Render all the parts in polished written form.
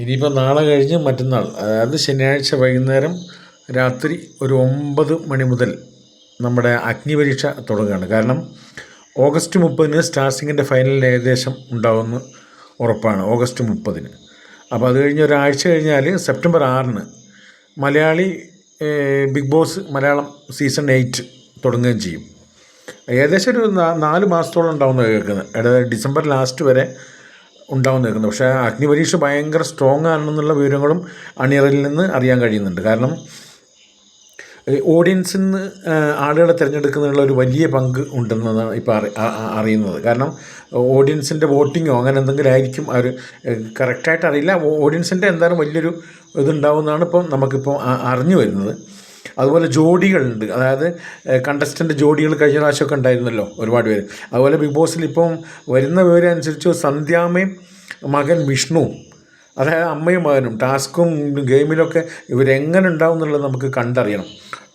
ഇനിയിപ്പോൾ നാളെ കഴിഞ്ഞ് മറ്റന്നാൾ, അതായത് ശനിയാഴ്ച വൈകുന്നേരം രാത്രി ഒരു 9 മണി മുതൽ നമ്മുടെ അഗ്നിപരീക്ഷ തുടങ്ങുകയാണ്. കാരണം ഓഗസ്റ്റ് 30-ന് സ്റ്റാർ സിംഗിൻ്റെ ഫൈനലിൽ ഏകദേശം ഉണ്ടാവുമെന്ന് ഉറപ്പാണ്. ഓഗസ്റ്റ് 30-ന്. അപ്പോൾ അത് കഴിഞ്ഞ് ഒരാഴ്ച കഴിഞ്ഞാൽ സെപ്റ്റംബർ 6-ന് Malayali Bigg Boss Malayalam season 8 തുടങ്ങുകയും ചെയ്യും. ഏകദേശം ഒരു 4 മാസത്തോളം ഉണ്ടാവുമെന്ന് കേൾക്കുന്നത്. അതായത് ഡിസംബർ ലാസ്റ്റ് വരെ ഉണ്ടാവുമെന്ന് കേൾക്കുന്നത്. പക്ഷേ അഗ്നിപരീക്ഷ ഭയങ്കര സ്ട്രോങ് ആണെന്നുള്ള വിവരങ്ങളും അണിയറയിൽ നിന്ന് അറിയാൻ കഴിയുന്നുണ്ട്. കാരണം ഓഡിയൻസിൽ നിന്ന് ആളുകളെ തിരഞ്ഞെടുക്കുന്നതിനുള്ള ഒരു വലിയ പങ്ക് ഉണ്ടെന്നാണ് ഇപ്പോൾ അറിയുന്നത്. കാരണം ഓഡിയൻസിൻ്റെ വോട്ടിങ്ങോ അങ്ങനെ എന്തെങ്കിലും ആയിരിക്കും. അവർ കറക്റ്റായിട്ട് അറിയില്ല. ഓഡിയൻസിൻ്റെ എന്തായാലും വലിയൊരു ഇതുണ്ടാവുമെന്നാണ് ഇപ്പം നമുക്കിപ്പോൾ അറിഞ്ഞു വരുന്നത്. അതുപോലെ ജോഡികളുണ്ട്. അതായത് കണ്ടസ്റ്റൻ്റ് ജോഡികൾ കഴിഞ്ഞ പ്രാവശ്യമൊക്കെ ഉണ്ടായിരുന്നല്ലോ ഒരുപാട് പേര്. അതുപോലെ ബിഗ് ബോസിൽ ഇപ്പം വരുന്ന വിവരം അനുസരിച്ച് സന്ധ്യാമ്മയും മകൻ വിഷ്ണു, അതായത് അമ്മയും മകനും ടാസ്കും ഗെയിമിലൊക്കെ ഇവരെങ്ങനെ ഉണ്ടാവും എന്നുള്ളത് നമുക്ക് കണ്ടറിയണം.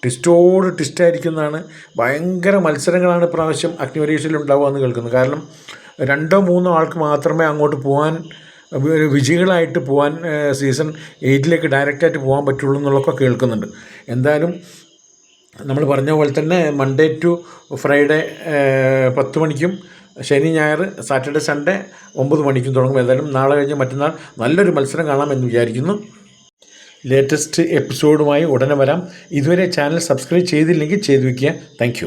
ട്വിസ്റ്റോട് ട്വിസ്റ്റായിരിക്കുന്നതാണ്. ഭയങ്കര മത്സരങ്ങളാണ് ഇപ്രാവശ്യം അഗ്നിപരീക്ഷയിൽ ഉണ്ടാവുക എന്ന് കേൾക്കുന്നത്. കാരണം 2-3 ആൾക്ക് മാത്രമേ അങ്ങോട്ട് പോകാൻ വിജയികളായിട്ട് പോകാൻ സീസൺ 8-ലേക്ക് ഡയറക്റ്റായിട്ട് പോകാൻ പറ്റുള്ളൂ എന്നുള്ളതൊക്കെ കേൾക്കുന്നുണ്ട്. എന്തായാലും നമ്മൾ പറഞ്ഞ പോലെ തന്നെ മൺഡേ ടു ഫ്രൈഡേ 10 മണിക്കും ശനി ഞായർ സാറ്റർഡേ സൺഡേ 9 മണിക്കും തുടങ്ങും. ഏതായാലും നാളെ കഴിഞ്ഞ് മറ്റന്നാൾ നല്ലൊരു മത്സരം കാണാമെന്ന് വിചാരിക്കുന്നു. ലേറ്റസ്റ്റ് എപ്പിസോഡുമായി ഉടനെ വരാം. ഇതുവരെ ചാനൽ സബ്സ്ക്രൈബ് ചെയ്തില്ലെങ്കിൽ ചെയ്തു വയ്ക്കുക. താങ്ക്